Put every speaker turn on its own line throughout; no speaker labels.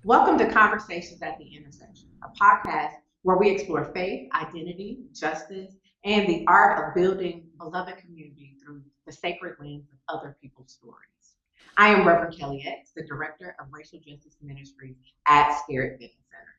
Welcome to Conversations at the Intersection, a podcast where we explore faith, identity, justice, and the art of building beloved community through the sacred lens of other people's stories. I am Reverend Kelli X, the Director of Racial Justice Ministries at Spirit Fitness Center.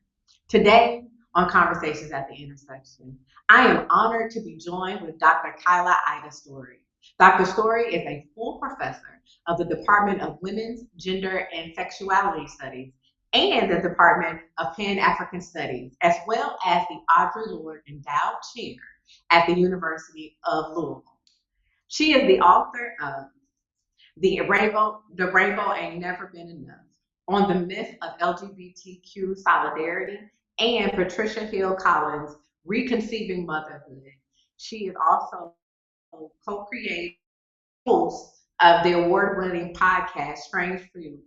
Today, on Conversations at the Intersection, I am honored to be joined with Dr. Kaila Adia Story. Dr. Story is a full professor of the Department of Women's, Gender, and Sexuality Studies and the Department of Pan African Studies, as well as the Audre Lorde Endowed Chair at the University of Louisville. She is the author of The Rainbow Ain't Never Been Enough, on the myth of LGBTQ solidarity, and Patricia Hill Collins' Reconceiving Motherhood. She is also co-creator host of the award-winning podcast Strange Fruit,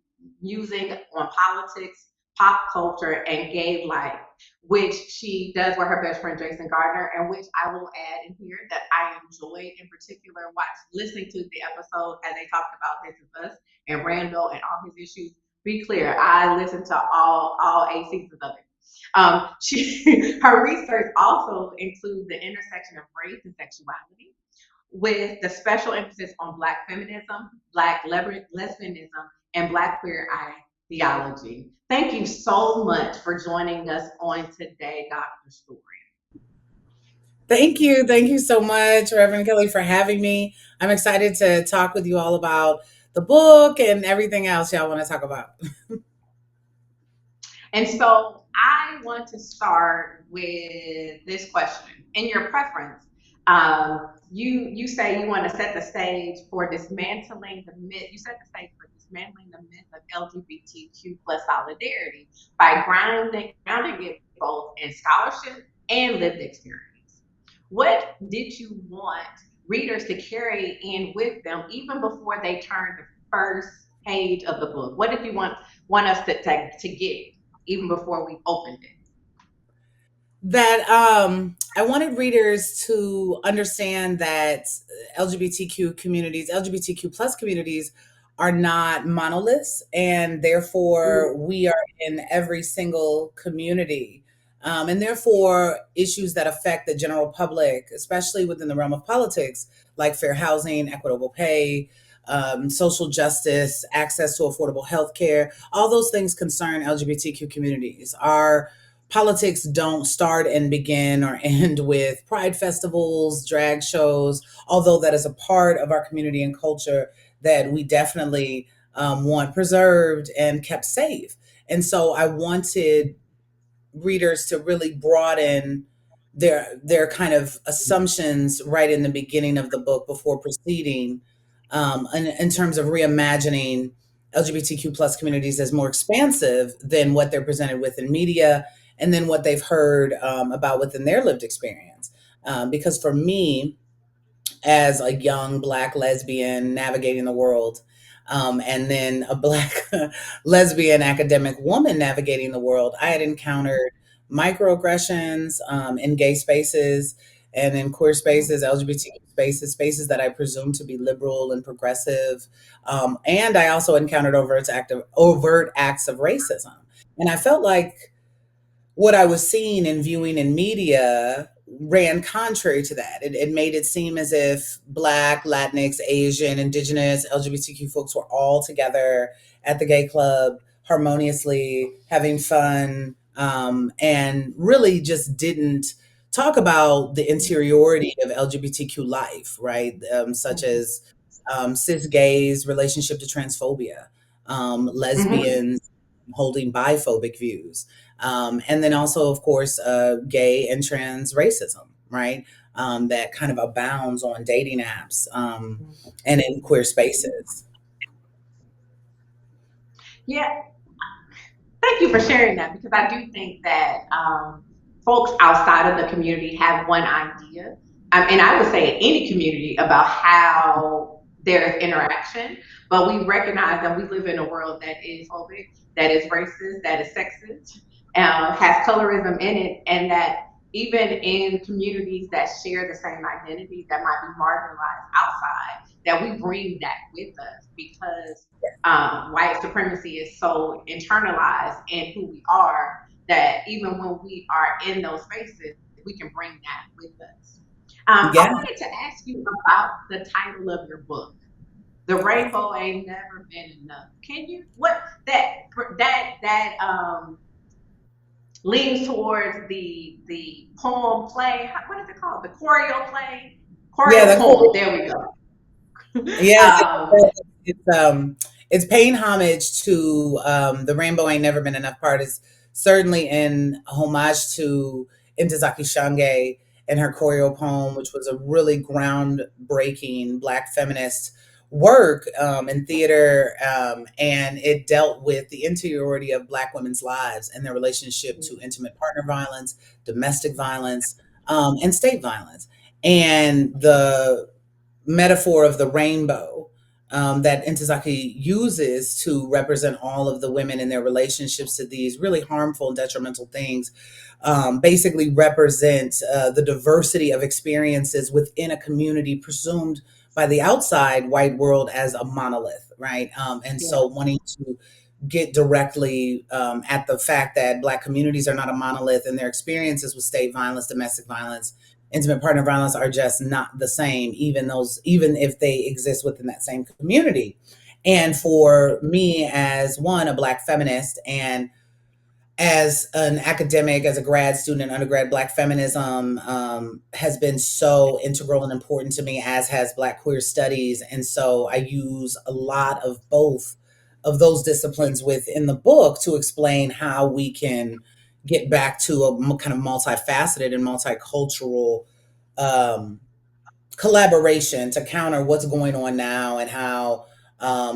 music on politics, pop culture, and gay life, which she does with her best friend Jason Gardner, and which I will add in here that I enjoyed in particular listening to the episode as they talked about This Is Us and Randall and all his issues. Be clear, I listened to all 8 seasons of it. Her research also includes the intersection of race and sexuality, with the special emphasis on Black feminism, Black lesbianism, and Black queer ideology. Thank you so much for joining us on today, Dr. Story.
Thank you. Thank you so much, Reverend Kelly, for having me. I'm excited to talk with you all about the book and everything else y'all want to talk about.
And so I want to start with this question. In your preference, you say you want to set the stage for dismantling the myth. You set the stage for dismantling the myth of LGBTQ plus solidarity by grounding it both in scholarship and lived experience. What did you want readers to carry in with them even before they turn the first page of the book? What did you want us to get even before we opened it?
That I wanted readers to understand that LGBTQ plus communities are not monoliths, and therefore we are in every single community. And therefore, issues that affect the general public, especially within the realm of politics, like fair housing, equitable pay, social justice, access to affordable health care, all those things concern LGBTQ communities. Our politics don't start and begin or end with pride festivals, drag shows, although that is a part of our community and culture that we definitely want preserved and kept safe. And so I wanted readers to really broaden their kind of assumptions right in the beginning of the book before proceeding, in terms of reimagining LGBTQ plus communities as more expansive than what they're presented with in media and then what they've heard about within their lived experience. Because for me, as a young Black lesbian navigating the world, and then a Black lesbian academic woman navigating the world, I had encountered microaggressions in gay spaces and in queer spaces, LGBTQ spaces, spaces that I presume to be liberal and progressive. And I also encountered overt acts of racism. And I felt like what I was seeing and viewing in media ran contrary to that. It made it seem as if Black, Latinx, Asian, Indigenous, LGBTQ folks were all together at the gay club, harmoniously having fun, and really just didn't talk about the interiority of LGBTQ life, right? Such as cis gays' relationship to transphobia,
Mm-hmm.
lesbians holding biphobic views, and then also, of course, gay and trans racism, right? That kind of abounds on dating apps and in queer spaces.
Yeah, thank you for sharing that because I do think that folks outside of the community have one idea, and I would say in any community about how there's interaction, but we recognize that we live in a world that is phobic, that is racist, that is sexist, has colorism in it, and that even in communities that share the same identities that might be marginalized outside, that we bring that with us because white supremacy is so internalized in who we are that even when we are in those spaces, we can bring that with us. I
Yeah.
wanted to ask you about the title of your book. The rainbow ain't never been enough. Can you what that leans towards the poem play? What is it called? The choreo play,
Yeah,
choreo
the
poem. There we go.
Yeah,
um,
it's paying homage to the Rainbow Ain't Never Been Enough part is certainly in homage to Ntozake Shange and her choreo poem, which was a really groundbreaking Black feminist work in theater, and it dealt with the interiority of Black women's lives and their relationship to intimate partner violence, domestic violence, and state violence. And the metaphor of the rainbow that Intezaki uses to represent all of the women in their relationships to these really harmful and detrimental things basically represent the diversity of experiences within a community presumed by the outside white world as a monolith, right? And so
yes.
wanting to get directly at the fact that Black communities are not a monolith and their experiences with state violence, domestic violence, intimate partner violence are just not the same, even if they exist within that same community. And for me, as one, a Black feminist, and as an academic, as a grad student in undergrad, Black feminism has been so integral and important to me, as has Black queer studies. And so I use a lot of both of those disciplines within the book to explain how we can get back to a kind of multifaceted and multicultural um, collaboration to counter what's going on now and how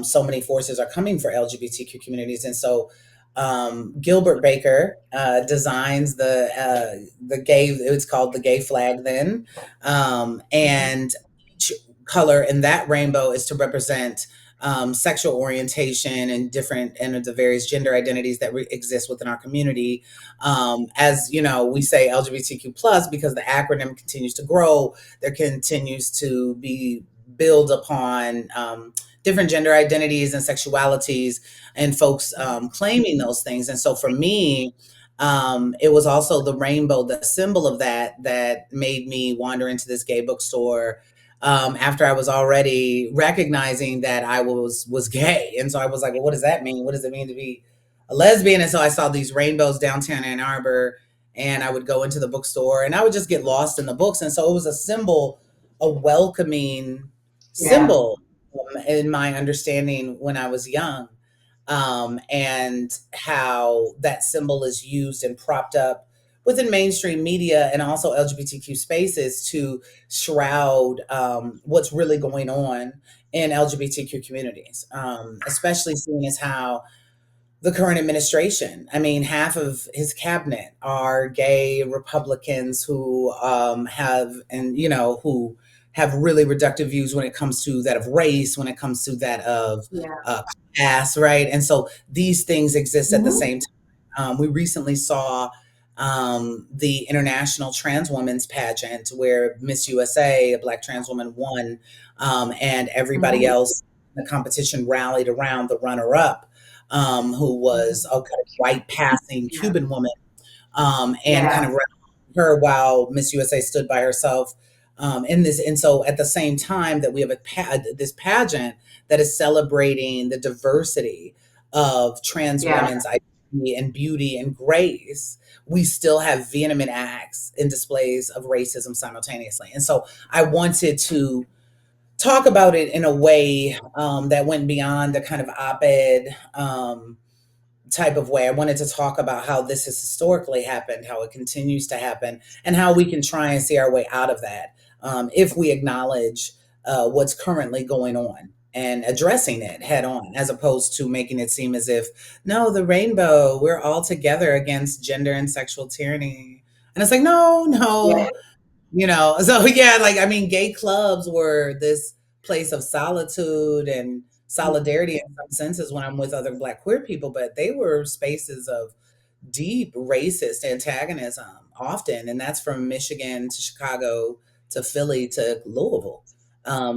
so many forces are coming for LGBTQ communities. And so Gilbert Baker designs the gay. It's called the gay flag then, and each color in that rainbow is to represent sexual orientation and different and the various gender identities that exist within our community. As you know, we say LGBTQ plus because the acronym continues to grow. There continues to be build upon different gender identities and sexualities and folks claiming those things. And so for me, it was also the rainbow, the symbol of that, that made me wander into this gay bookstore after I was already recognizing that I was gay. And so I was like, well, what does that mean? What does it mean to be a lesbian? And so I saw these rainbows downtown Ann Arbor, and I would go into the bookstore and I would just get lost in the books. And so it was a symbol, a welcoming
Yeah.
symbol in my understanding when I was young, and how that symbol is used and propped up within mainstream media and also LGBTQ spaces to shroud what's really going on in LGBTQ communities, especially seeing as how the current administration. I mean, half of his cabinet are gay Republicans who have, and who have really reductive views when it comes to that of race, when it comes to that of
Yeah.
uh, class, right? And so these things exist at the
Mhm.
same time. We recently saw the International Trans Women's Pageant where Miss USA, a Black trans woman, won, and everybody
Mhm.
else in the competition rallied around the runner up, who was
Mhm.
a kind of white passing
Yeah.
Cuban woman, and kind
Yeah.
of her while Miss USA stood by herself in this. And so at the same time that we have this pageant that is celebrating the diversity of trans
Yeah.
women's identity and beauty and grace, we still have vehement acts and displays of racism simultaneously. And so I wanted to talk about it in a way that went beyond the kind of op-ed type of way. I wanted to talk about how this has historically happened, how it continues to happen, and how we can try and see our way out of that if we acknowledge what's currently going on and addressing it head on, as opposed to making it seem as if, no, the rainbow, we're all together against gender and sexual tyranny. And it's like, no,
Yeah.
no, so yeah, like I mean, gay clubs were this place of solitude and solidarity in some senses when I'm with other Black queer people, but they were spaces of deep racist antagonism often, and that's from Michigan to Chicago to Philly to Louisville,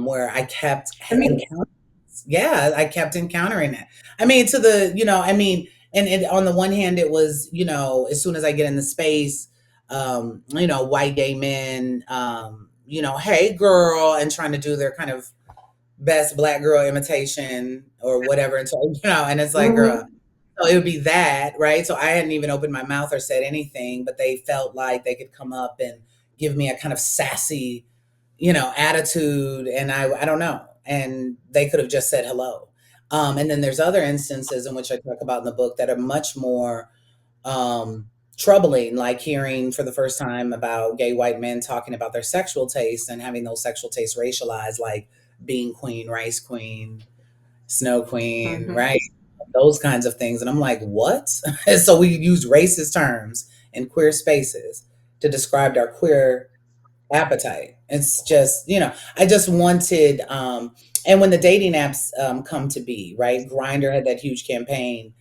where I kept
I mean,
encountering. Yeah, I kept encountering it. I mean, to the I mean, and on the one hand, it was as soon as I get in the space, white gay men, hey girl, and trying to do their kind of best black girl imitation or whatever, and so and it's like, girl,
mhm,
so it would be that, right? So I hadn't even opened my mouth or said anything, but they felt like they could come up and give me a kind of sassy, attitude, and I don't know, and they could have just said hello. And then there's other instances in which I talk about in the book that are much more troubling, like hearing for the first time about gay white men talking about their sexual tastes and having those sexual tastes racialized, like being queen, rice queen, snow queen,
mhm.
right? Those kinds of things. And I'm like, what? And so we use racist terms in queer spaces to describe our queer appetite. It's just, I just wanted, and when the dating apps come to be, right? Grinder had that huge campaign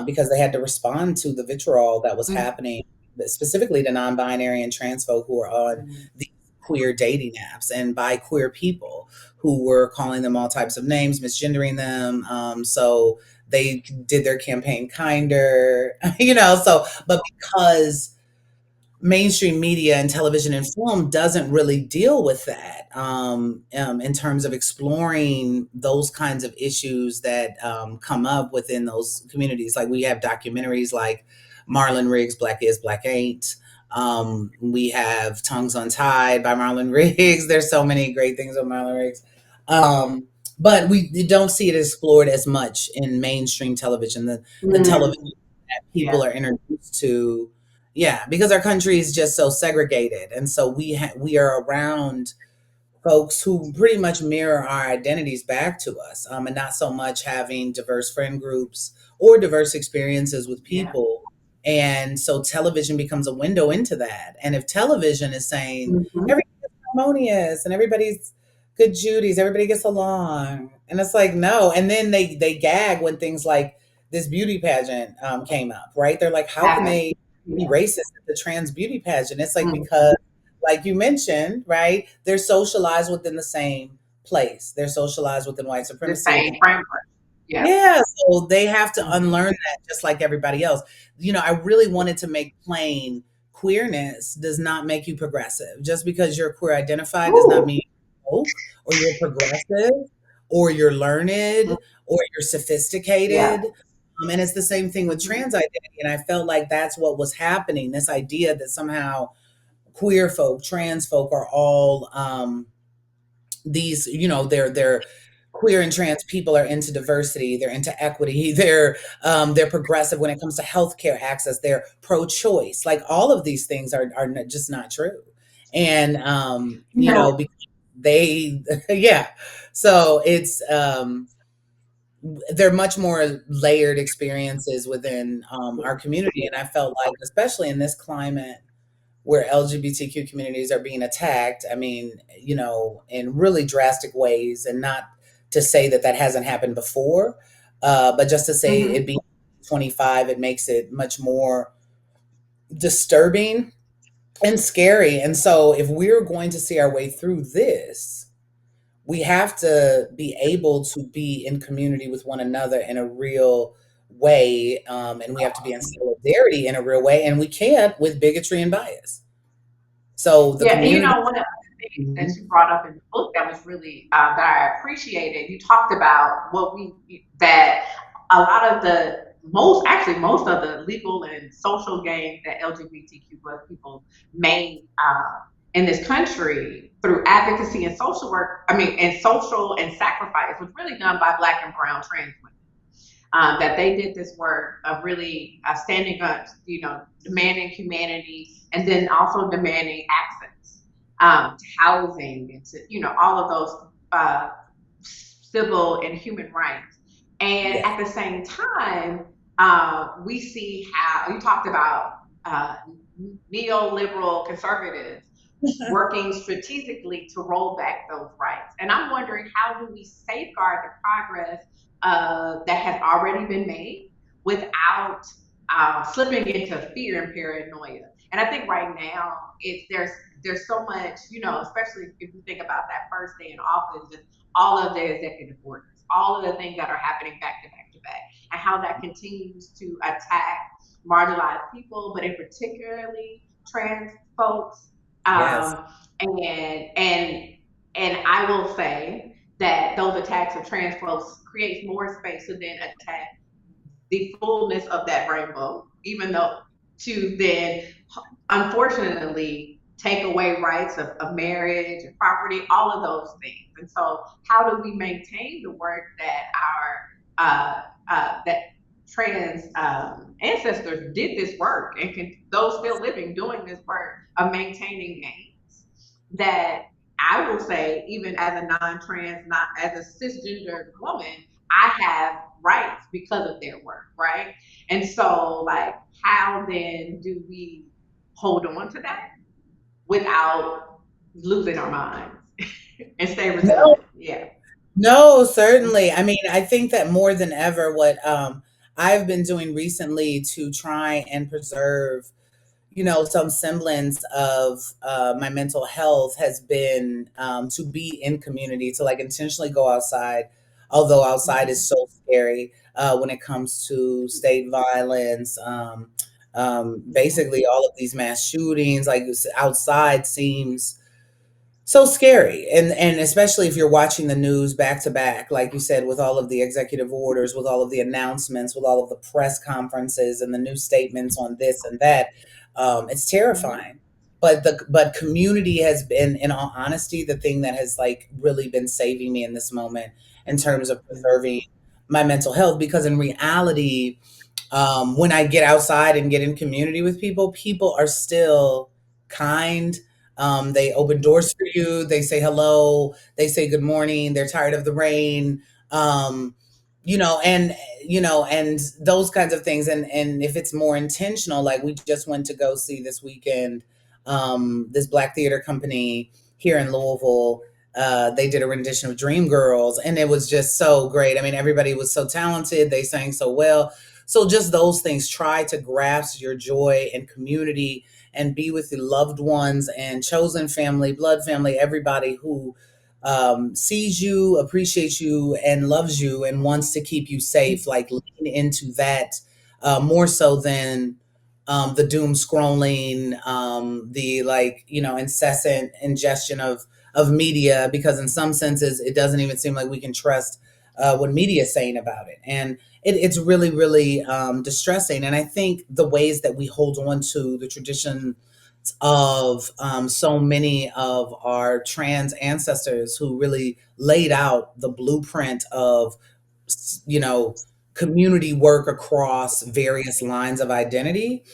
because they had to respond to the vitriol that was
Mhm.
happening, specifically to non-binary and trans folk who are on these queer dating apps and by queer people who were calling them all types of names, misgendering them. So they did their campaign kinder, but because mainstream media and television and film doesn't really deal with that in terms of exploring those kinds of issues that come up within those communities. Like we have documentaries like Marlon Riggs' Black Is, Black Ain't. We have Tongues Untied by Marlon Riggs. There's so many great things with Marlon Riggs. Um, but we don't see it explored as much in mainstream television, the television
Mm,
that
yeah,
people are introduced to. Yeah, because our country is just so segregated, and so we are around folks who pretty much mirror our identities back to us, and not so much having diverse friend groups or diverse experiences with
yeah.
people. And so television becomes a window into that. And if television is saying
Mhm.
everybody's harmonious and everybody's good Judies, everybody gets along, and it's like no, and then they gag when things like this beauty pageant came up, right? They're like, how can
Happen.
they be
Yeah.
racist at the trans beauty pageant? It's like
Mhm.
because like you mentioned, right? They're socialized within the same place. They're socialized within white
The
supremacy, within
same framework. Yeah.
yeah, so they have to
Mhm.
unlearn that just like everybody else. I really wanted to make plain queerness does not make you progressive. Just because you're queer identified does not
Ooh.
mean you're woke or you're progressive or you're
Mm,
learned or you're
yeah.
sophisticated. And it's the same thing with
Mhm.
trans identity. And I felt like that's what was happening. This idea that somehow queer folk, trans folk are all these, they're queer and trans people are into diversity, they're into equity, they're progressive when it comes to healthcare access, they're pro-choice. Like all of these things just not true. And
No.
because they yeah. So it's they're much more layered experiences within our community. And I felt like, especially in this climate where LGBTQ communities are being attacked. I mean, in really drastic ways, and not to say that that hasn't happened before, but just to say it
Mhm.
being 25, it makes it much more disturbing and scary. And so, if we're going to see our way through this, we have to be able to be in community with one another in a real way, and we have to be in solidarity in a real way, and we can't with bigotry and bias. So the
Yeah, and
community.
one of the things that you
Mhm.
brought up in the book that was really that I appreciated. You talked about that a lot of the most of the legal and social gains that LGBTQ plus people made in this country through advocacy and social work. I mean, and social and sacrifice was really done by Black and Brown trans women. That they did this work of really standing up, demanding humanity, and then also demanding access to housing and to, all of those civil and human rights. And
Yeah.
at the same time, we see how you talked about neoliberal conservatives working strategically to roll back those rights. And I'm wondering, how do we safeguard the progress that has already been made without slipping into fear and paranoia. And I think right now it's there's so much, especially if you think about that first day in office and all of the executive orders, all of the things that are happening back to back to back, and how that continues to attack marginalized people, but in particularly trans folks.
Yes.
Um, and I will say that those attacks of trans folks creates more space to then attack the fullness of that rainbow, even though to then unfortunately take away rights of marriage and property, all of those things. And so, how do we maintain the work that that trans ancestors did this work, and can those still living doing this work of maintaining gains that I will say, even as a non-trans, not as a cisgendered woman, I have rights because of their work, right? And so, like, how then do we hold on to that without losing our minds and stay
No,
resilient? Yeah.
no, certainly. I mean, I think that more than ever, what I've been doing recently to try and preserve, some semblance of my mental health has been to be in community, to like intentionally go outside, although outside
Mm-hmm.
is so scary when it comes to state violence.
Mm-hmm.
Basically, all of these mass shootings, like outside seems so scary, and especially if you're watching the news back to back, like you said, with all of the executive orders, with all of the announcements, with all of the press conferences and the new statements on this and that. It's
Mm-hmm.
terrifying. But community has been, in all honesty, the thing that has like really been saving me in this moment in terms of preserving my mental health, because in reality, when I get outside and get in community with people, people are still kind. They open doors for you. They say hello. They say good morning. They're tired of the rain. Um, you know, and and those kinds of things. And if it's more intentional, like we just went to go see this weekend, this Black theater company here in Louisville. They did a rendition of Dreamgirls, and it was just so great. I mean, everybody was so talented. They sang so well, so just those things, try to grasp your joy and community and be with the loved ones and chosen family, blood family, everybody who sees you, appreciates you, and loves you and wants to keep you safe. Like lean into that more so than the doom scrolling, the like, incessant ingestion of media, because in some senses it doesn't even seem like we can trust what media is saying about it. And it's really, really distressing. And I think the ways that we hold on to the tradition of so many of our trans ancestors who really laid out the blueprint of, you know, community work across various lines of identity,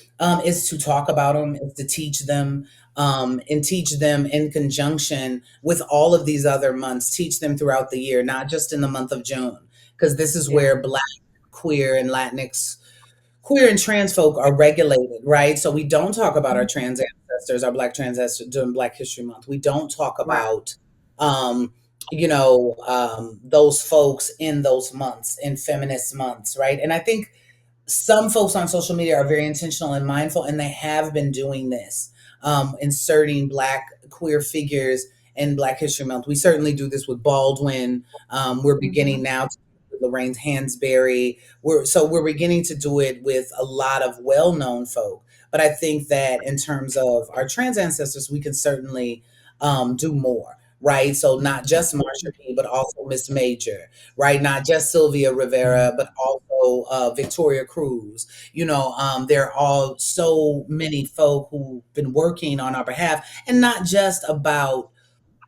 is to talk about them, is to teach them, and teach them in conjunction with all of these other months, teach them throughout the year, not just in the month of June, because this is
Yeah.
where Black, queer, and Latinx, queer and trans folk are regulated, right? So we don't talk about our
Mhm.
trans ancestors, our Black trans ancestors during Black History Month. We don't talk
Right.
about, um, those folks in those months, in feminist months, right? And I think some folks on social media are very intentional and mindful, and they have been doing this, inserting Black queer figures in Black History Month. We certainly do this with Baldwin. We're beginning
Mhm.
now to do it with Lorraine Hansberry. We're beginning to do it with a lot of well-known folk. But I think that in terms of our trans ancestors, we can certainly do more. Right, so not just Marsha P, but also Miss Major, right? Not just Sylvia Rivera, but also Victoria Cruz. There are all so many folk who've been working on our behalf, and not just about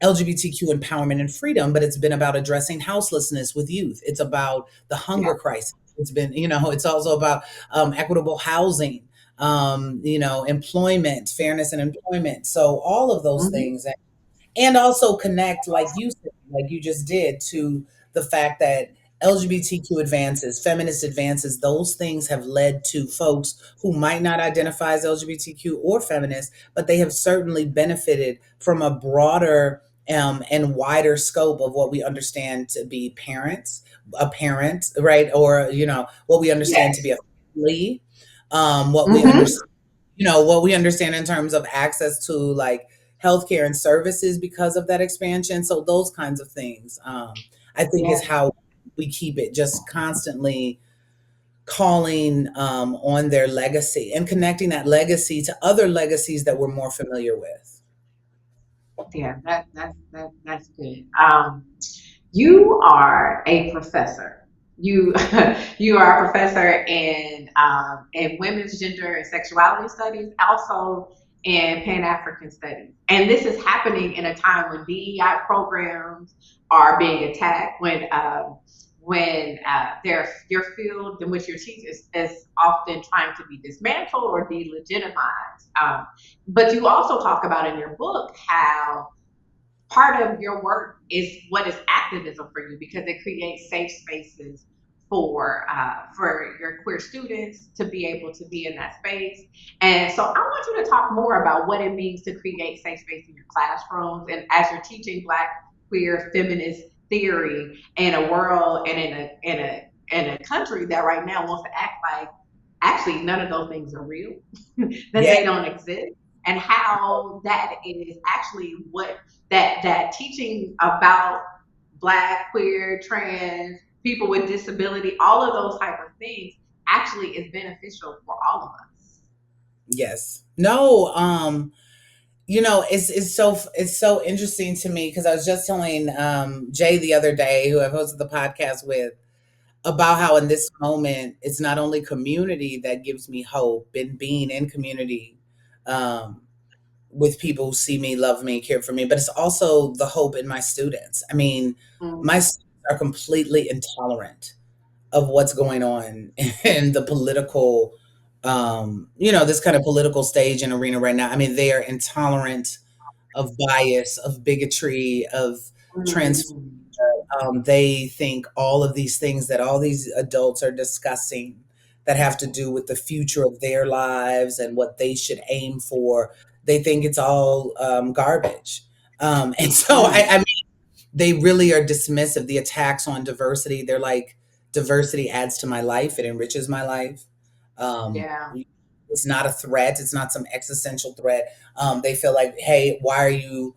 LGBTQ empowerment and freedom, but it's been about addressing houselessness with youth. It's about the
Yeah.
hunger crisis. It's been, it's also about equitable housing, employment, fairness in employment. So all of those
Mhm.
things, and also connect, like you said, like you just did, to the fact that LGBTQ advances, feminist advances, those things have led to folks who might not identify as LGBTQ or feminist, but they have certainly benefited from a broader and wider scope of what we understand to be parents, a parent, right? Or, what we understand to be
Yes.
a family. what we
Mm-hmm.
understand, what we understand in terms of access to like healthcare and services because of that expansion. So those kinds of things, I think, is
Yeah.
how we keep it just constantly calling on their legacy and connecting that legacy to other legacies that we're more familiar with.
Yeah, that's good. You are a professor. You you are a professor in women's gender and sexuality studies, also in Pan African studies. And this is happening in a time when DEI programs are being attacked, when your field in which you teach is often trying to be dismantled or delegitimized. But you also talk about in your book how part of your work is what is activism for you because it creates safe spaces for your queer students to be able to be in that space. And so I want you to talk more about what it means to create safe space in your classrooms and as you're teaching Black queer feminist theory in a world and in a country that right now wants to act like actually none of those things are real, that
Yeah.
they don't exist, and how that is actually what that teaching about Black, queer, trans, people with disability, all of those type of things actually is beneficial for all of us.
Yes. No. It's so interesting to me because I was just telling Jay the other day, who I've hosted the podcast with, about how in this moment it's not only community that gives me hope and being in community um, with people who see me, love me, care for me, but it's also the hope in my students. I mean, my
Mm,
students are completely intolerant of what's going on in the political, this kind of political stage and arena right now. I mean, they are intolerant of bias, of bigotry, of trans.
mm,
They think all of these things that all these adults are discussing that have to do with the future of their lives and what they should aim for. They think it's all garbage. And so
mm.
I mean, they really are dismissive. The attacks on diversity, they're like, diversity adds to my life, it enriches my life. Um,
Yeah.
it's not a threat, it's not some existential threat. They feel like, hey, why are you,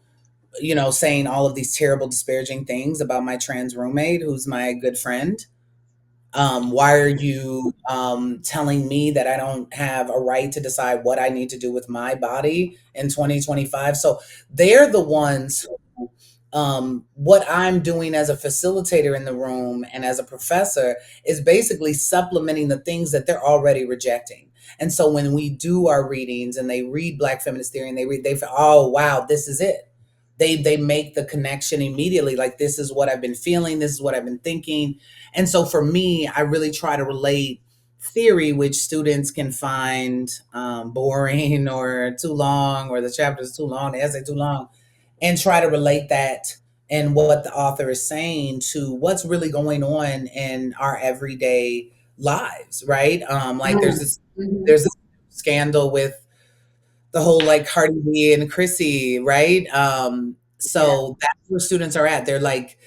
saying all of these terrible, disparaging things about my trans roommate who's my good friend? Why are you telling me that I don't have a right to decide what I need to do with my body in 2025? So they're the ones who, what I'm doing as a facilitator in the room and as a professor is basically supplementing the things that they're already rejecting. And so when we do our readings and they read Black feminist theory and they feel, oh wow, this is it. They make the connection immediately, like this is what I've been feeling, this is what I've been thinking. And so for me, I really try to relate theory, which students can find boring or too long, or the chapter is too long, the essay too long, and try to relate that and what the author is saying to what's really going on in our everyday lives, right? Like
Mm, mhm.
there's this scandal with the whole like Cardi B and Chrissy, right?
Yeah.
So that's where students are at. They're like,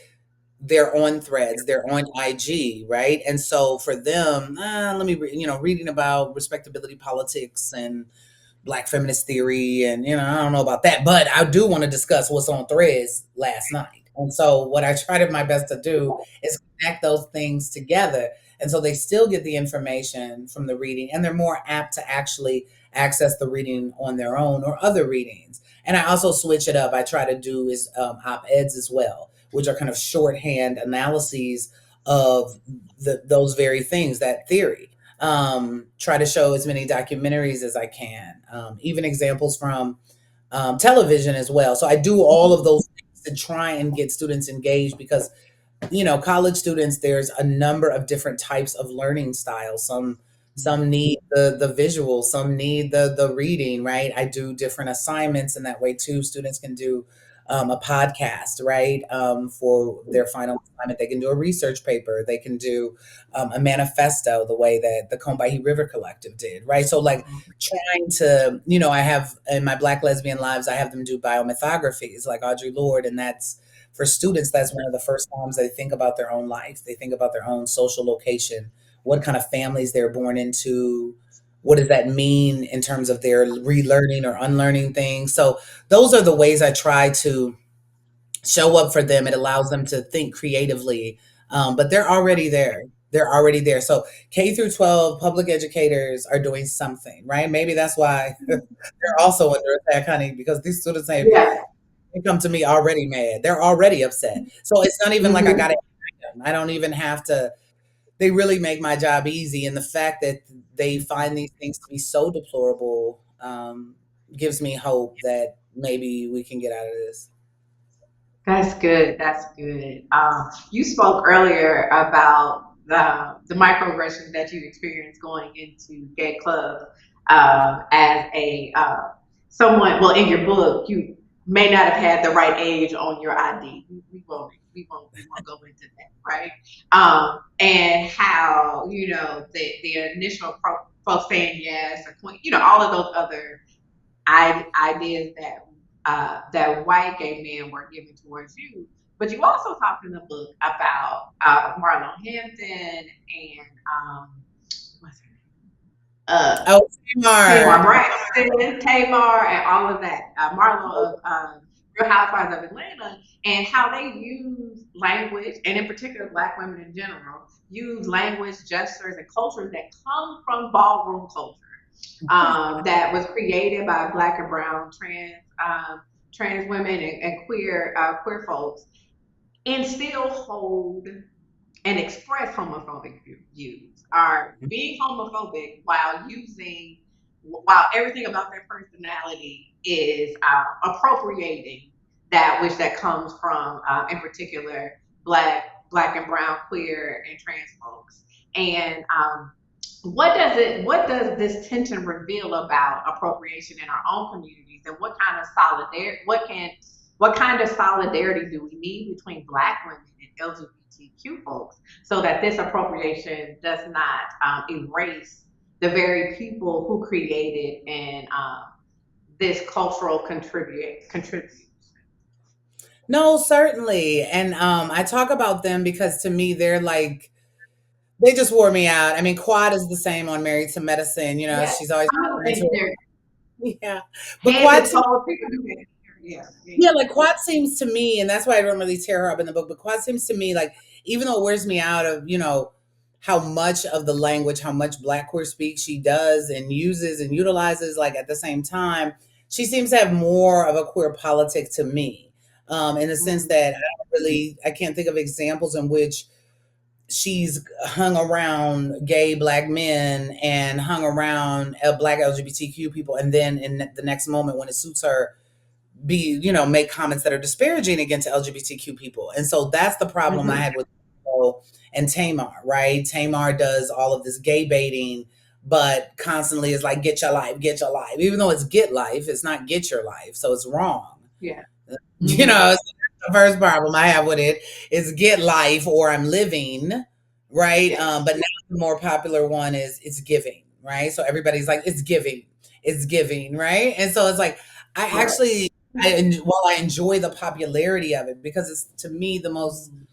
they're on threads, they're on IG, right? And so for them, let me, reading about respectability politics and Black feminist theory, and I don't know about that, but I do want to discuss what's on threads last night. And so what I try to my best to do is connect those things together. And so they still get the information from the reading, and they're more apt to actually access the reading on their own or other readings. And I also switch it up. I try to do is op-eds as well, which are kind of shorthand analyses of those very things, that theory. Try to show as many documentaries as I can, even examples from television as well. So I do all of those things to try and get students engaged because college students, there's a number of different types of learning styles. Some need the visual, some need the reading, right? I do different assignments in that way too. Students can do a podcast, right? For their final assignment, they can do a research paper, they can do a manifesto, the way that the Combahee River Collective did, right? So like trying to, I have in my Black lesbian lives, I have them do biomythographies like Audre Lorde, and that's for students, that's one of the first times they think about their own life. They think about their own social location, what kind of families they're born into, what does that mean in terms of their relearning or unlearning things. So those are the ways I try to show up for them. It allows them to think creatively, but they're already there. They're already there. So K through 12 public educators are doing something, right? Maybe that's why they're also under attack, honey, because these students ain't,
Yeah.
they come to me already mad. They're already upset. So it's not even like I got
Hmm.
to, I don't even have to, they really make my job easy. And the fact that they find these things to be so deplorable gives me hope that maybe we can get out of this.
That's good. That's good. You spoke earlier about the microaggressions that you experienced going into gay clubs as a someone. Well, in your book, you may not have had the right age on your ID. We won't go into that, right? And how the initial folks saying yes or all of those other ideas that that white gay men were giving towards you. But you also talked in the book about Marlon Hampton and what's her
Oh,
Tamar
Tamar.
Braxton, Tamar, and all of that. Marlo of Real Housewives of Atlanta, and how they use language, and in particular, Black women in general, use language, gestures, and cultures that come from ballroom culture that was created by Black and Brown trans women and queer folks, and still hold and express homophobic views, are being homophobic while everything about their personality is appropriating that which that comes from, in particular, black and brown, queer, and trans folks. And what does this tension reveal about appropriation in our own communities, and what kind of solidarity do we need between Black women and LGBTQ folks so that this appropriation does not erase the very people who created and this cultural contribute.
No, certainly. And I talk about them because to me they're like they just wore me out. I mean, Quad is the same on Married to Medicine.
Yeah,
She's always
I mean,
referring to
they're
her. Yeah. But
head
Quad
to
seems
toe people do that. Yeah, yeah,
yeah, like Quad seems to me, and that's why I don't really tear her up in the book, but Quad seems to me like even though it wears me out of, how much of the language, how much Black queer speak she does and uses and utilizes, like at the same time, she seems to have more of a queer politic to me. In the sense
mm,
that I can't think of examples in which she's hung around gay Black men and hung around Black LGBTQ people, and then in the next moment when it suits her, make comments that are disparaging against LGBTQ people. And so that's the problem I
mhm,
had with Nicole and Tamar, right? Tamar does all of this gay baiting, but constantly is like, get your life. Even though it's get life, it's not get your life. So it's wrong.
yeah,
You
hmm,
know, so that's the first problem I have with it is get life or I'm living, right?
yes,
But now the more popular one is it's giving, right? So everybody's like, it's giving, right? And so it's like, I
right.
actually, while I enjoy the popularity of it because it's to me the most
Mhm.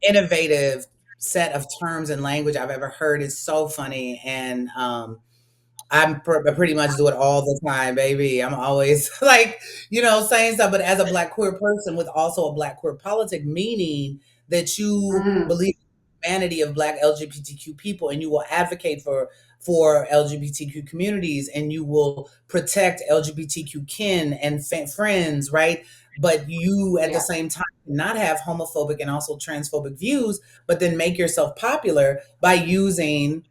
innovative set of terms and language I've ever heard. It's so funny, and I pretty much do it all the time, baby. I'm always like, saying stuff, but as a Black queer person with also a Black queer politic, meaning that you
Mm,
believe in the humanity of Black LGBTQ people and you will advocate for LGBTQ communities and you will protect LGBTQ kin and friends, right? But you at the
yeah,
same time not have homophobic and also transphobic views, but then make yourself popular by using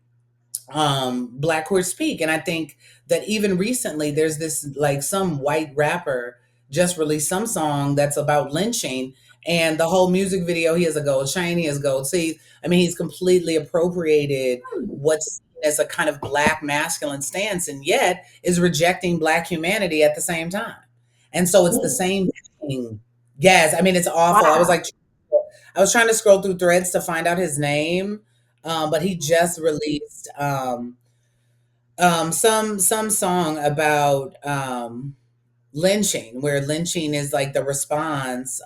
Black queer speak. And I think that even recently there's this like some white rapper just released some song that's about lynching, and the whole music video, he has a gold chain, he has gold teeth. I mean, he's completely appropriated what's seen as a kind of Black masculine stance and yet is rejecting Black humanity at the same time. And so it's the
mm,
same thing. Yes, I mean it's awful.
wow.
I was trying to scroll through threads to find out his name, but he just released some song about lynching, where lynching is like the response.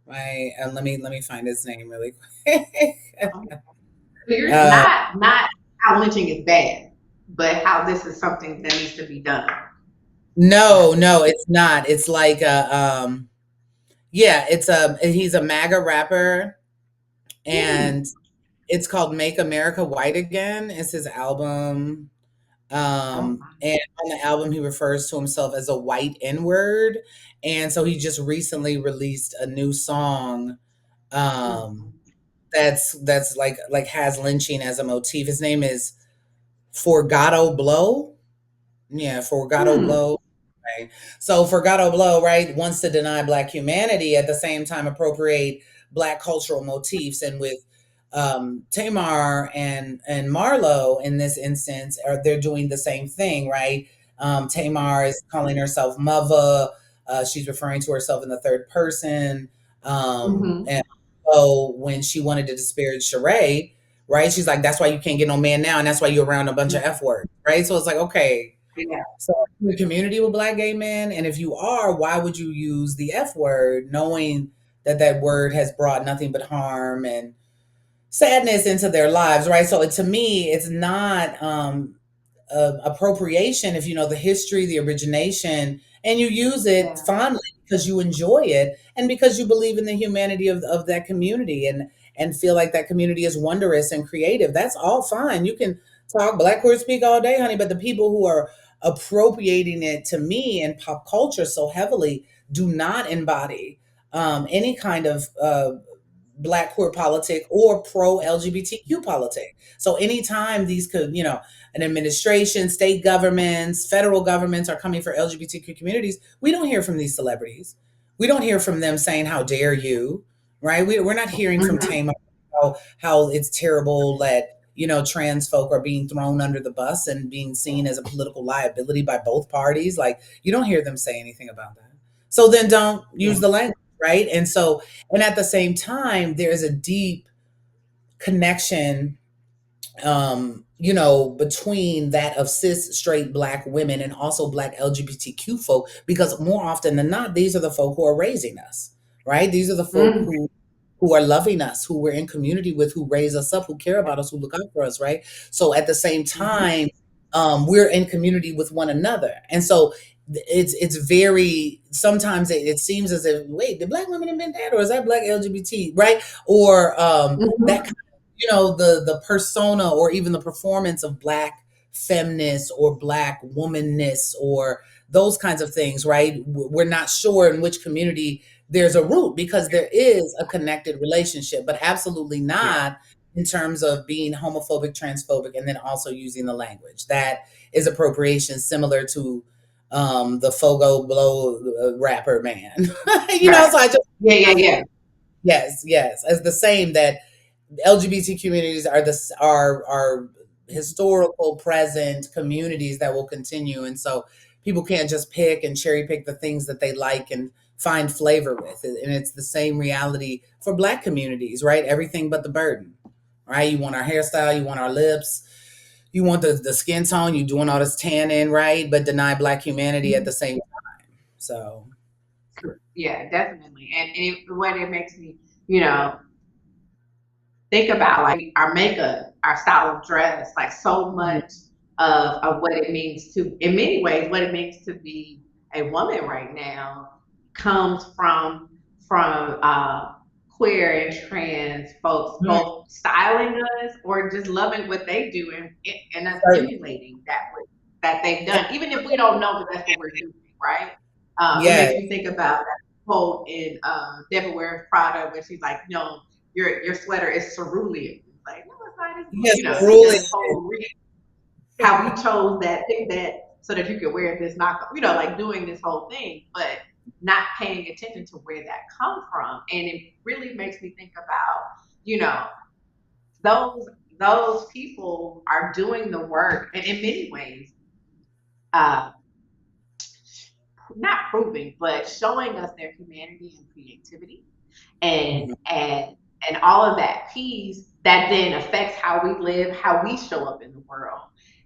Right, let me find his name really quick.
So you're
uh,
not how lynching is bad. but how this is something that needs to be done.
No, no, it's not. It's like yeah, it's a he's a MAGA rapper,
Hmm.
and it's called Make America White Again. It's his album.
Oh my.
And on the album he refers to himself as a white N-word. And so he just recently released a new song um
Mhm.
that's like has lynching as a motif. His name is Forgato Blow. Yeah, Forgato
Hmm.
Blow. Right. So Forgato Blow, right, wants to deny Black humanity at the same time appropriate Black cultural motifs. And with Tamar and Marlo in this instance, are they're doing the same thing, right? Tamar is calling herself mother. She's referring to herself in the third person.
Hmm.
And so when she wanted to disparage Sheree, right, she's like, "That's why you can't get no man now, and that's why you're around a bunch of f words," right? So it's like, okay,
Yeah.
so are you in a community with Black gay men? And if you are, why would you use the F word, knowing that that word has brought nothing but harm and sadness into their lives, right? So to me, it's not appropriation if you know the history, the origination, and you use it
Yeah.
fondly because you enjoy it and because you believe in the humanity of that community and feel like that community is wondrous and creative. That's all fine. You can talk Black queer speak all day, honey, but the people who are appropriating it to me in pop culture so heavily do not embody any kind of Black queer politic or pro LGBTQ politic. So anytime these could, an administration, state governments, federal governments are coming for LGBTQ communities, we don't hear from these celebrities. We don't hear from them saying, "How dare you?" Right? We're not hearing from
Hmm.
Tamar how it's terrible that trans folk are being thrown under the bus and being seen as a political liability by both parties. Like you don't hear them say anything about that. So then don't
Yeah.
use the language, right? And at the same time, there's a deep connection between that of cis straight Black women and also Black LGBTQ folk, because more often than not, these are the folk who are raising us, right? These are the folk
Hmm.
who are loving us, who we're in community with, who raise us up, who care about us, who look out for us, right? So at the same
Hmm.
time, we're in community with one another, and so it's very sometimes it seems as if, wait, did Black women invent that, or is that Black LGBT, right? Or that
Hmm.
the persona or even the performance of Black feminists or Black womanness or those kinds of things, right? We're not sure in which community there's a root, because there is a connected relationship, but absolutely
Yeah.
not in terms of being homophobic, transphobic, and then also using the language. That is appropriation, similar to the Fogo Blow rapper man.
Right.
So I just,
Yeah. Yeah. Yeah.
yes, yes, as the same that LGBT communities are historical present communities that will continue, and so people can't just pick and cherry pick the things that they like and find flavor with. And it's the same reality for Black communities, right? Everything but the burden, right? You want our hairstyle, you want our lips, you want the skin tone, you doing all this tanning, right? But deny Black humanity at the same time. So
Yeah, definitely. And what it makes me, you know, think about like our makeup, our style of dress, like so much of what it means to, in many ways, what it means to be a woman right now comes from queer and trans folks
mm,
both styling us or just loving what they do and us
certainly.
emulating that they've done, even if we don't know that that's what we're doing, right? It
Yes,
makes me think about that quote in Devil Wears Prada where she's like, no, your sweater is cerulean. It's like, no, it's not.
yes,
She
ruling.
does this whole how we chose that, pick that so that you could wear this knockoff, like doing this whole thing, but not paying attention to where that comes from. And it really makes me think about, you know, those those people are doing the work and in many ways, uh, not proving, but showing us their humanity and creativity and
Mhm.
and and all of that piece that then affects how we live, how we show up in the world.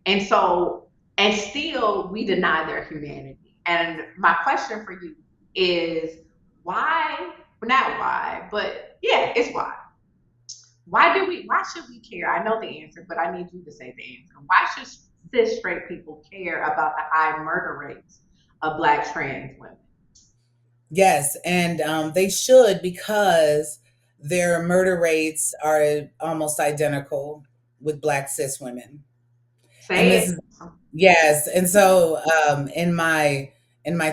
And so, and still we deny their humanity. And my question for you is why, not why, but yeah, it's why. Why should we care? I know the answer, but I need you to say the answer. cis straight people care about the high murder rates of Black trans women.
Yes, and they should, because their murder rates are almost identical with Black cis women. And
Say
this
it.
is Yes, and so in my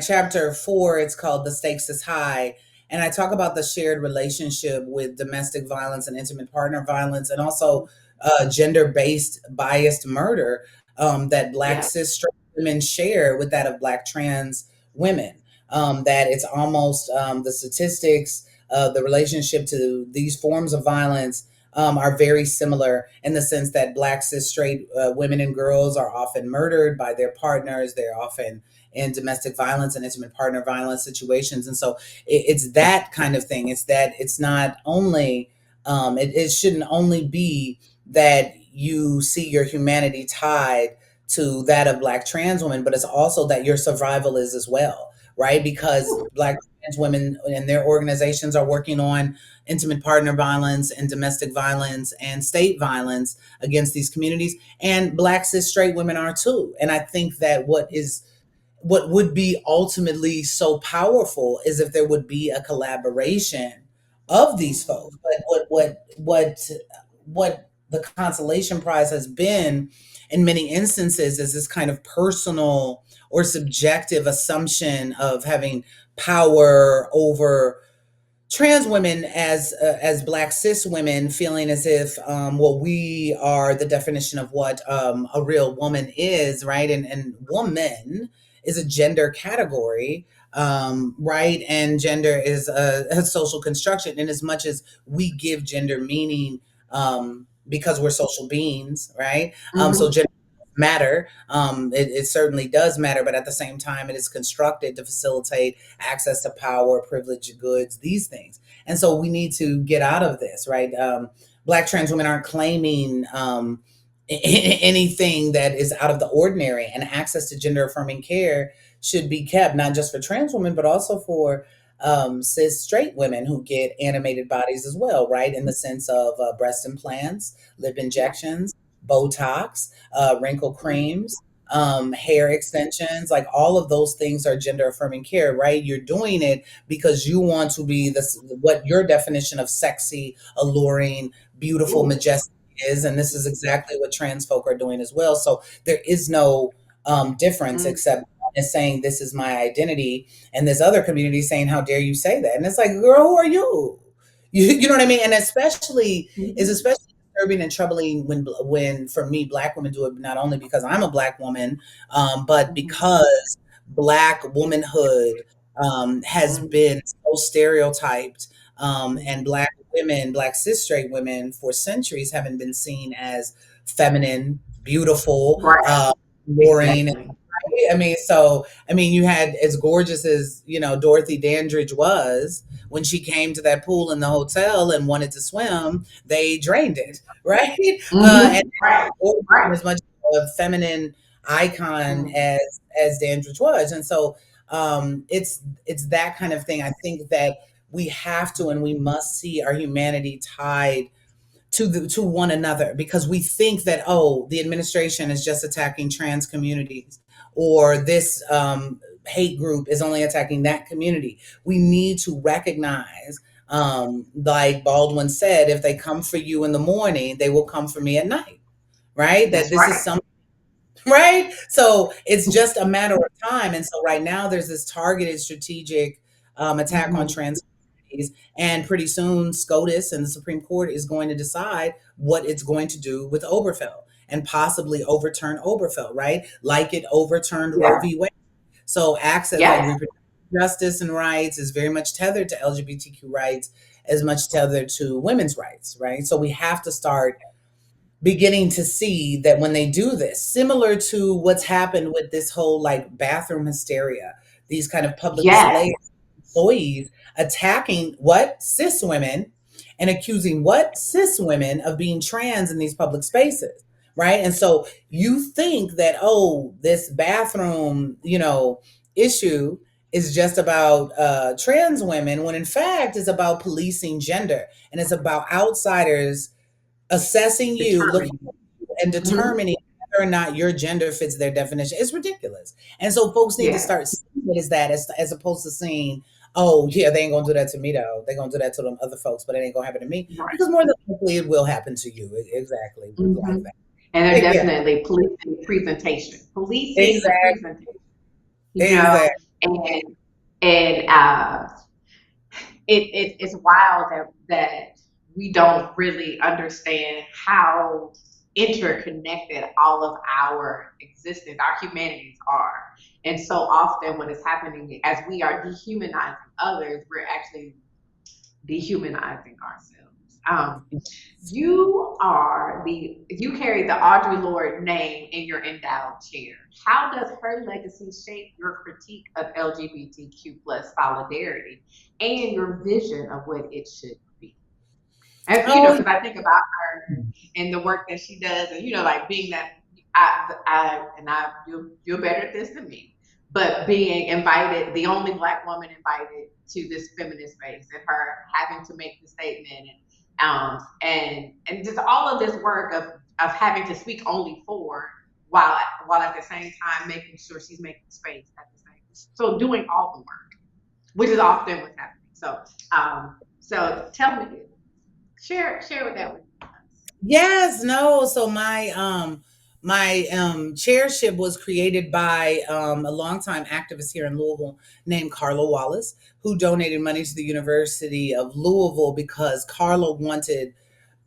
chapter 4, it's called "The Stakes is High," and I talk about the shared relationship with domestic violence and intimate partner violence, and also gender based biased murder that Black
Yeah.
cis straight women share with that of Black trans women. That it's almost the statistics of the relationship to these forms of violence are very similar in the sense that Black cis straight women and girls are often murdered by their partners. They're often in domestic violence and intimate partner violence situations. And so it's that kind of thing. It's that it's not only, it shouldn't only be that you see your humanity tied to that of Black trans women, but it's also that your survival is as well, right? Because
Ooh.
Black trans women and their organizations are working on intimate partner violence and domestic violence and state violence against these communities, and Black cis straight women are too. And I think that what would be ultimately so powerful is if there would be a collaboration of these folks.
Mm,
But what the consolation prize has been in many instances is this kind of personal or subjective assumption of having power over trans women as Black cis women, feeling as if well, we are the definition of what a real woman is, right? And woman is a gender category, right? And gender is a social construction, in as much as we give gender meaning because we're social beings, right? So
mhm.
gender matter. It certainly does matter, but at the same time, it is constructed to facilitate access to power, privilege, goods, these things. And so we need to get out of this, right? Black trans women aren't claiming anything that is out of the ordinary, and access to gender affirming care should be kept, not just for trans women, but also for cis straight women who get animated bodies as well, right? In the sense of breast implants, lip
Yeah.
injections, Botox, wrinkle
Mm,
creams, hair extensions, like all of those things are gender affirming care, right? You're doing it because you want to be this, what your definition of sexy, alluring, beautiful,
ooh.
majestic is. And this is exactly what trans folk are doing as well. So there is no difference,
Mm,
except one is saying this is my identity, and this other community saying how dare you say that. And it's like, girl, who are you? You know what I mean? And especially is
mhm,
especially disturbing and troubling when for me Black women do it, not only because I'm a Black woman, but
mhm,
because Black womanhood has
mm,
been so stereotyped, and
mhm.
Black women, Black cis straight women for centuries haven't been seen as feminine, beautiful,
Right.
alluring.
Exactly.
I mean, so I mean, you had, as gorgeous as Dorothy Dandridge was, when she came to that pool in the hotel and wanted to swim, they drained it, right? And
Mhm. Right. Right.
as much a feminine icon
Mm,
as Dandridge was, and so it's that kind of thing. I think that we have to and we must see our humanity tied to one another, because we think that, oh, the administration is just attacking trans communities, or this hate group is only attacking that community. We need to recognize, like Baldwin said, if they come for you in the morning, they will come for me at night, right? That
that's
this is
right.
something. Right? So it's just a matter of time. And so right now there's this targeted strategic attack on
Mhm.
trans communities. And pretty soon SCOTUS and the Supreme Court is going to decide what it's going to do with Oberfeld, and possibly overturn Oberfeld, right? Like it overturned Roe
Yeah.
v. Wade. So access, like
Yeah.
reproductive justice and rights, is very much tethered to LGBTQ rights, as much tethered to women's rights, right? So we have to start beginning to see that when they do this, similar to what's happened with this whole like bathroom hysteria, these kind of public
Yes.
displays, employees attacking what cis women, and accusing what cis women of being trans in these public spaces, right? And so you think that, oh, this bathroom, issue is just about trans women, when in fact it's about policing gender, and it's about outsiders assessing you, looking
Determined.
and
Mhm.
determining whether or not your gender fits their definition is ridiculous. And so folks need to
Yeah.
start seeing it as that, as opposed to seeing, oh yeah, they ain't gonna do that to me though. They're gonna do that to them other folks, but it ain't gonna happen to me.
Right.
Because more than likely it will happen to you. Exactly. Like
Hmm.
that.
And they're
Yeah.
definitely policing presentation, policing the
Exactly.
presentation, you know,
Exactly.
and it's wild that we don't really understand how interconnected all of our existence, our humanities are. And so often what is happening as we are dehumanizing others, we're actually dehumanizing ourselves. You carry the Audre Lorde name in your endowed chair. How does her legacy shape your critique of LGBTQ plus solidarity and your vision of what it should be? And
Oh,
because I think about her and the work that she does, and like being that you're better at this than me, but being invited, the only Black woman invited to this feminist space, and her having to make the statement, and just all of this work of having to speak only for, while at the same time making sure she's making space at the same, so doing all the work, which is often what's happening. So tell me, share with that with us.
yes, no. So my chairship was created by a longtime activist here in Louisville named Carla Wallace, who donated money to the University of Louisville because Carla wanted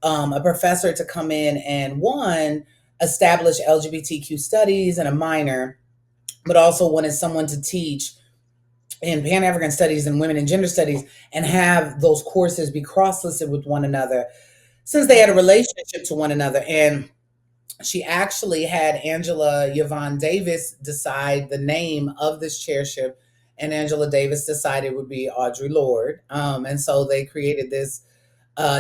a professor to come in and one establish LGBTQ studies and a minor, but also wanted someone to teach in Pan African studies and women and gender studies and have those courses be cross listed with one another since they had a
Mhm.
relationship to one another. And she actually had Angela Yvonne Davis decide the name of this chairship, and Angela Davis decided it would be Audre Lorde. And so they created this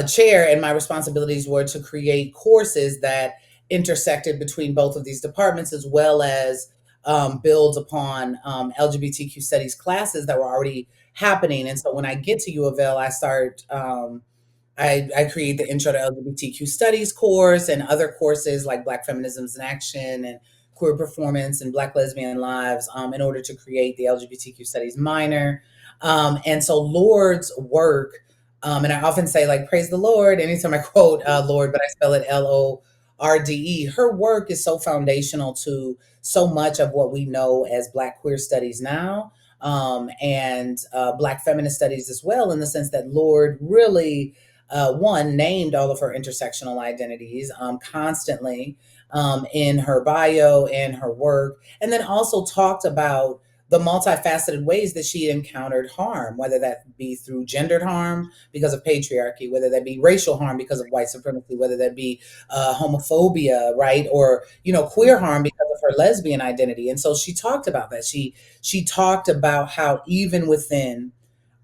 chair, and my responsibilities were to create courses that intersected between both of these departments, as well as build upon LGBTQ studies classes that were already happening. And so when I get to U of L, I start I create the Intro to LGBTQ Studies course and other courses like Black Feminisms in Action and Queer Performance and Black Lesbian Lives in order to create the LGBTQ Studies minor. And so Lord's work, and I often say, like, praise the Lord anytime I quote Lord, but I spell it Lorde. Her work is so foundational to so much of what we know as Black queer studies now, and Black feminist studies as well, in the sense that Lorde really one named all of her intersectional identities constantly in her bio and her work, and then also talked about the multifaceted ways that she encountered harm, whether that be through gendered harm because of patriarchy, whether that be racial harm because of white supremacy, whether that be homophobia, right, or queer harm because of her lesbian identity. And so she talked about that. She talked about how even within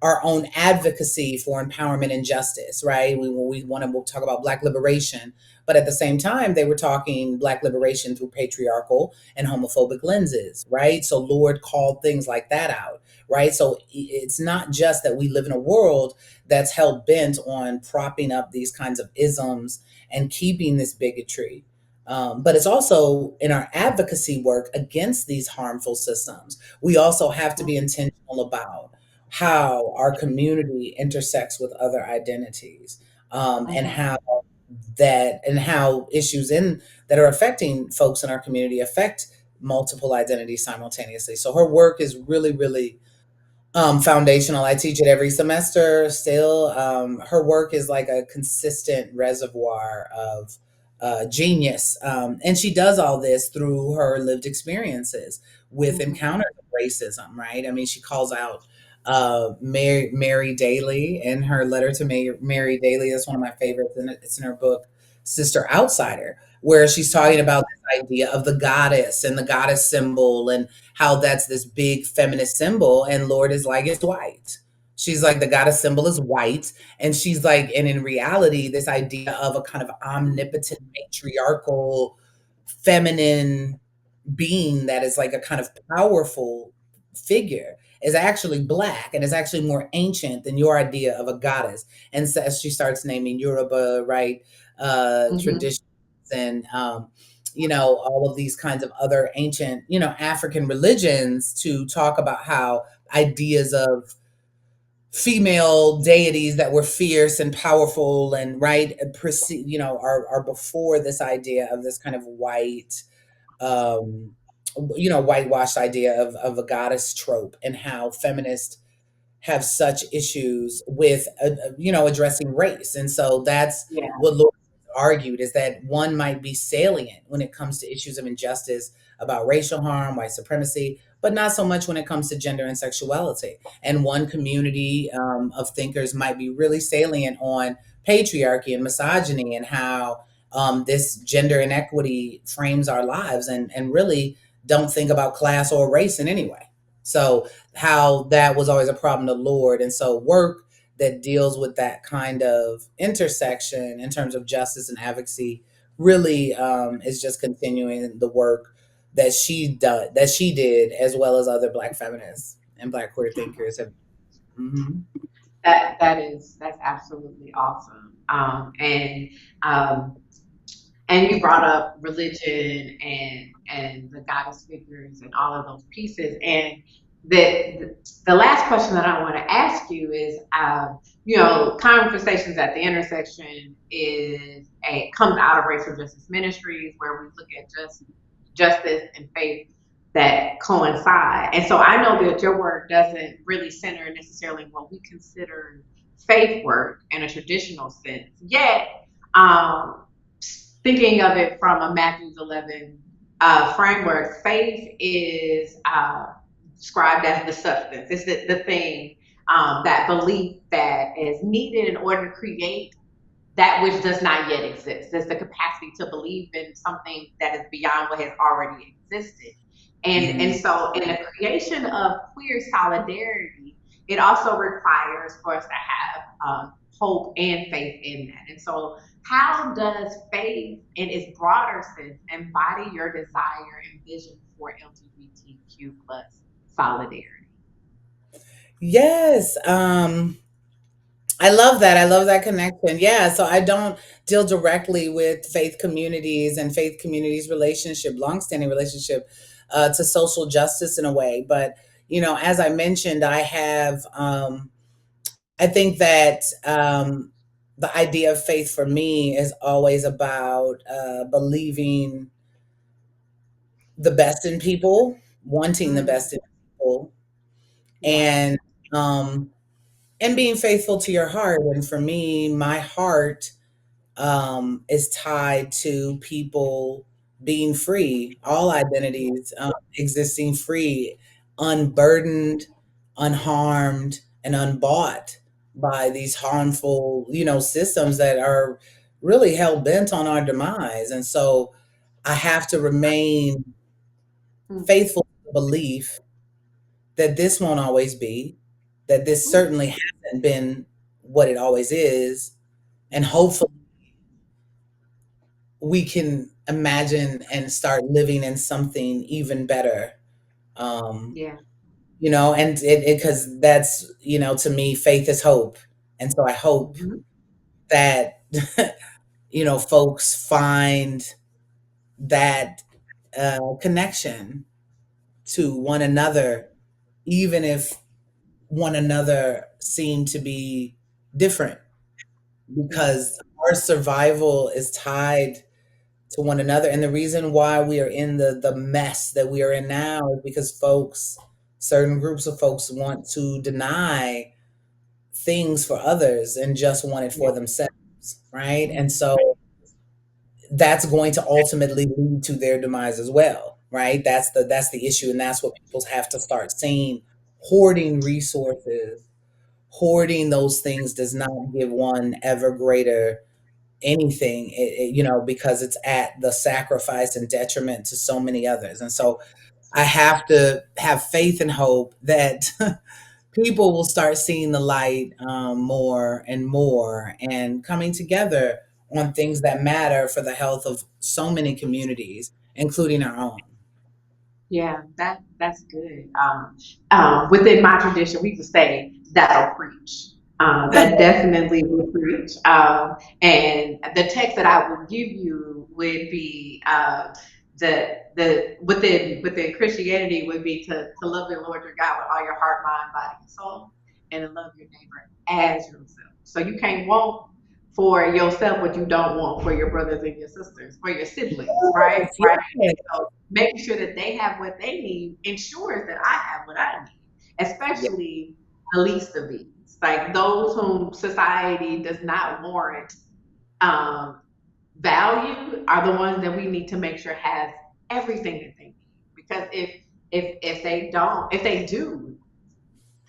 our own advocacy for empowerment and justice, right? We want to talk about Black liberation, but at the same time, they were talking Black liberation through patriarchal and homophobic lenses, right? So Lord called things like that out, right? So it's not just that we live in a world that's hell bent on propping up these kinds of isms and keeping this bigotry. But it's also in our advocacy work against these harmful systems. We also have to be intentional about how our community intersects with other identities, and
Mhm.
how issues in that are affecting folks in our community affect multiple identities simultaneously. So her work is really, really foundational. I teach it every semester still. Her work is like a consistent reservoir of genius. And she does all this through her lived experiences with
Mhm.
encounters of racism, right? I mean, she calls out Mary Daly in her letter to Mary Daly. That's one of my favorites, and it's in her book, Sister Outsider, where she's talking about this idea of the goddess and the goddess symbol and how that's this big feminist symbol, and Lord is like, it's white. She's like, the goddess symbol is white. And she's like, and in reality, this idea of a kind of omnipotent, matriarchal, feminine being that is like a kind of powerful figure is actually Black and is actually more ancient than your idea of a goddess. And so as she starts naming Yoruba, right,
Mhm.
traditions and all of these kinds of other ancient, African religions to talk about how ideas of female deities that were fierce and powerful and right are before this idea of this kind of um whitewashed idea of a goddess trope, and how feminists have such issues with addressing race. And so that's
Yeah.
what Lord argued, is that one might be salient when it comes to issues of injustice about racial harm, white supremacy, but not so much when it comes to gender and sexuality. And one community of thinkers might be really salient on patriarchy and misogyny, and how this gender inequity frames our lives, and really don't think about class or race in any way. So how that was always a problem to Lord. And so work that deals with that kind of intersection in terms of justice and advocacy really is just continuing the work that she did, as well as other Black feminists and Black queer thinkers have. Mhm.
That's absolutely awesome. Um, and you brought up religion and the goddess figures and all of those pieces. And the last question that I want to ask you is, conversations at the intersection comes out of racial justice ministries, where we look at justice and faith that coincide. And so I know that your work doesn't really center necessarily in what we consider faith work in a traditional sense. Yet, um, thinking of it from a Matthews 11 framework, faith is described as the substance. It's the thing, that belief that is needed in order to create that which does not yet exist. It's the capacity to believe in something that is beyond what has already existed. And
Mhm.
so in the creation of queer solidarity, it also requires for us to have hope and faith in that. And so how does faith in its broader sense embody your desire and vision for LGBTQ plus solidarity?
Yes. I love that. I love that connection. Yeah. So I don't deal directly with faith communities and faith communities relationship, longstanding relationship to social justice in a way. But, as I mentioned, I think that the idea of faith for me is always about believing the best in people, wanting the
Mm,
best in people,
yeah.
and um, and being faithful to your heart. And for me, my heart is tied to people being free, all identities existing free, unburdened, unharmed, and unbought by these harmful, systems that are really hell bent on our demise. And so I have to remain
Mm,
faithful to the belief that this won't always be, that this
mm,
certainly hasn't been what it always is, and
mm,
hopefully we can imagine and start living in something even better. Um,
yeah.
and it because that's, to me, faith is hope. And so I hope
Hmm.
that, folks find that connection to one another, even if one another seem to be different,
Yeah.
because our survival is tied to one another. And the reason why we are in the mess that we are in now is because certain groups of folks want to deny things for others and just want it for
Yeah.
themselves, right? And
Hmm.
so that's going to ultimately lead to their demise as well, right? That's the issue, and that's what people have to start seeing. Hoarding resources, hoarding those things does not give one ever greater anything, because it's at the sacrifice and detriment to so many others. And so I have to have faith and hope that people will start seeing the light more and more, and coming together on things that matter for the health of so many communities, including our own.
Yeah, that's good. Within my tradition, we would say that'll preach. That definitely would preach. And the text that I would give you would be the within Christianity would be to love the Lord your God with all your heart, mind, body, and soul, and to love your neighbor as yourself. So you can't want for yourself what you don't want for your brothers and your sisters, for your siblings, right?
Yes,
Right.
yes.
So making sure that they have what they need ensures that I have what I need,
Yes.
especially the least of these, like those whom society does not warrant um, value, are the ones that we need to make sure has everything that they need. Because if they don't, if they do,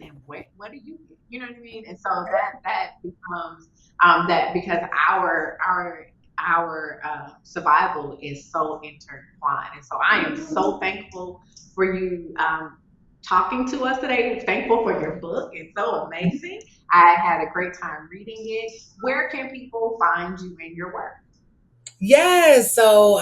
then what do you get? You know what I mean? And so that becomes that because our survival is so intertwined. And so I am so thankful for you talking to us today. Thankful for your book. It's so amazing. I had a great time reading it. Where can people find you and your work?
Yes. So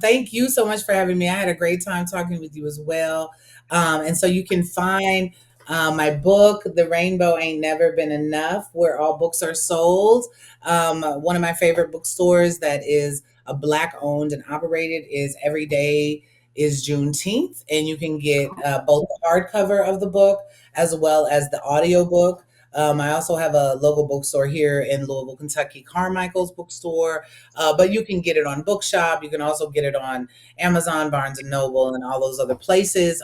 thank you so much for having me. I had a great time talking with you as well. And so you can find my book, The Rainbow Ain't Never Been Enough, where all books are sold. One of my favorite bookstores that is a Black owned and operated is Every Day is Juneteenth. And you can get both the hardcover of the book as well as the audiobook. I also have a local bookstore here in Louisville, Kentucky, Carmichael's bookstore, but you can get it on Bookshop. You can also get it on Amazon, Barnes and Noble, and all those other places.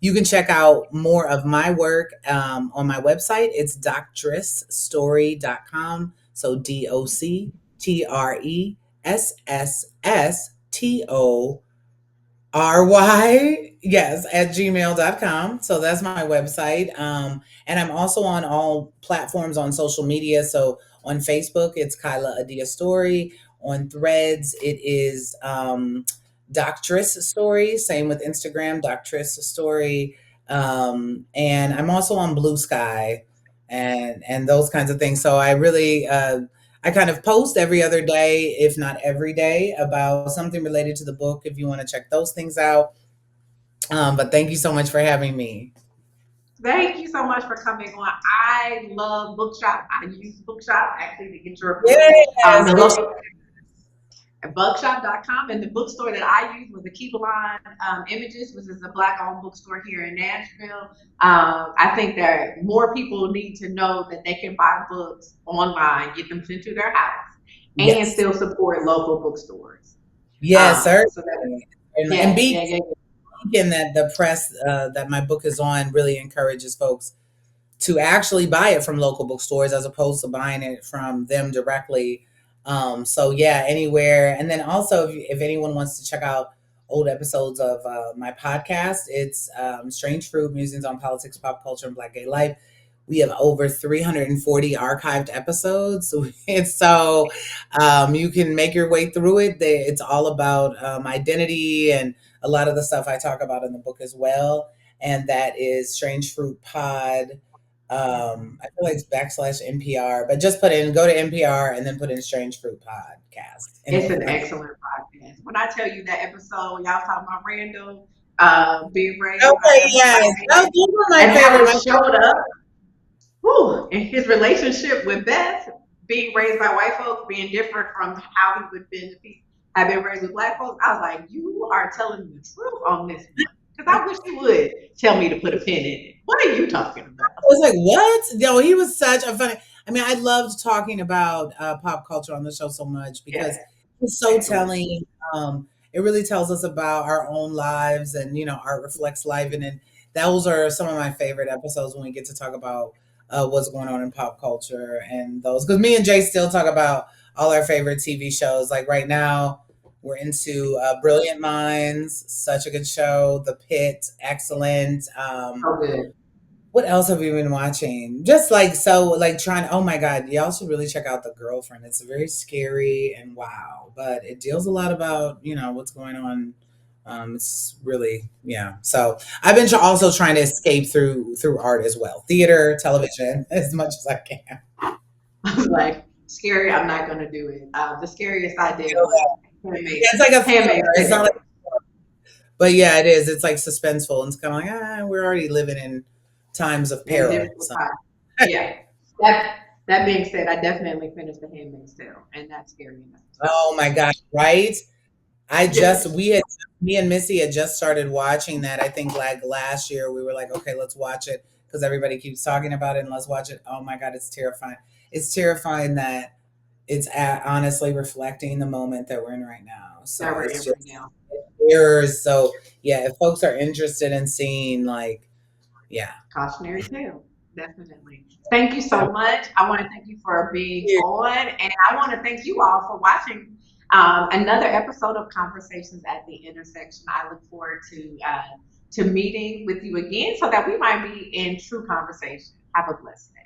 You can check out more of my work on my website. It's doctressstory.com. So DoctresSSSTORY, yes, at gmail.com. So that's my website. And I'm also on all platforms on social media. So on Facebook, it's Kaila Adia Story. On Threads, it is Doctress Story. Same with Instagram, Doctress Story. And I'm also on Blue Sky and those kinds of things. So I really I kind of post every other day, if not every day, about something related to the book if you want to check those things out. But thank you so much for having me.
Thank you so much for coming on. I love Bookshop. I use Bookshop actually to get your book.
Yes,
The
we
local at bookshop.com, and the bookstore that I used was the Keep Alive Images, which is a Black owned bookstore here in Nashville. I think that more people need to know that they can buy books online, get them sent to their house, and
yes,
still support local bookstores.
yes, sir.
So that,
And
yeah,
be
yeah, yeah,
thinking that the press that my book is on really encourages folks to actually buy it from local bookstores as opposed to buying it from them directly. So yeah, anywhere. And then also, if anyone wants to check out old episodes of my podcast, it's Strange Fruit: Musings on Politics, Pop Culture, and Black Gay Life. We have over 340 archived episodes. And so you can make your way through it. It's all about identity and a lot of the stuff I talk about in the book as well. And that is Strange Fruit Pod. I feel like it's backslash NPR, but just put in, go to NPR and then put in Strange Fruit Podcast and
it's
it'll
an
come.
excellent podcast. When I tell you that episode, y'all talking about Randall being raised by
Okay,
a
yes.
black
Oh,
man
those were my
and how
favorite.
it showed up. Whew, and his relationship with Beth, being raised by white folks, being different from how he would have been raised with black folks. I was like, you are telling the truth on this one. Because I wish you would tell me to put a pin in it. What are you talking about?
I was like, what? No, he was such a funny. I mean, I loved talking about pop culture on the show so much because
Yeah,
it's so
excellent.
telling. It really tells us about our own lives, and art reflects life. And those are some of my favorite episodes when we get to talk about what's going on in pop culture and those. Because me and Jay still talk about all our favorite TV shows. Like right now, we're into Brilliant Minds, such a good show. The Pit, excellent.
So good.
What else have we been watching? Just like so, like trying. Oh my God, y'all should really check out The Girlfriend. It's very scary and wow, but it deals a lot about what's going on. It's really So I've been also trying to escape through art as well, theater, television, as much as I can.
I was like, scary, I'm not going to do it. The scariest I did was
Yeah, it's like a thriller.
Handmaid's
It's not like,
Tale.
but yeah, it is. It's like suspenseful, and it's kind of like we're already living in times of
In
peril.
difficult
So
times. Yeah. That that being said, I definitely finished The Handmaid's Tale, and that's scary enough too.
Oh my God, right? I just
Yes,
we had me and Missy had just started watching that. I think like last year we were like, okay, let's watch it because everybody keeps talking about it and let's watch it. Oh my God, it's terrifying. It's terrifying that honestly reflecting the moment that we're in right now.
that
So
we're
it's
in right
just
now.
mirrors. So yeah, if folks are interested in seeing like, yeah,
Cautionary tale, definitely. Thank you so
that
much. I want to thank you for being on, and I want to thank you all for watching another episode of Conversations at the Intersection. I look forward to meeting with you again so that we might be in true conversation. Have a blessed day.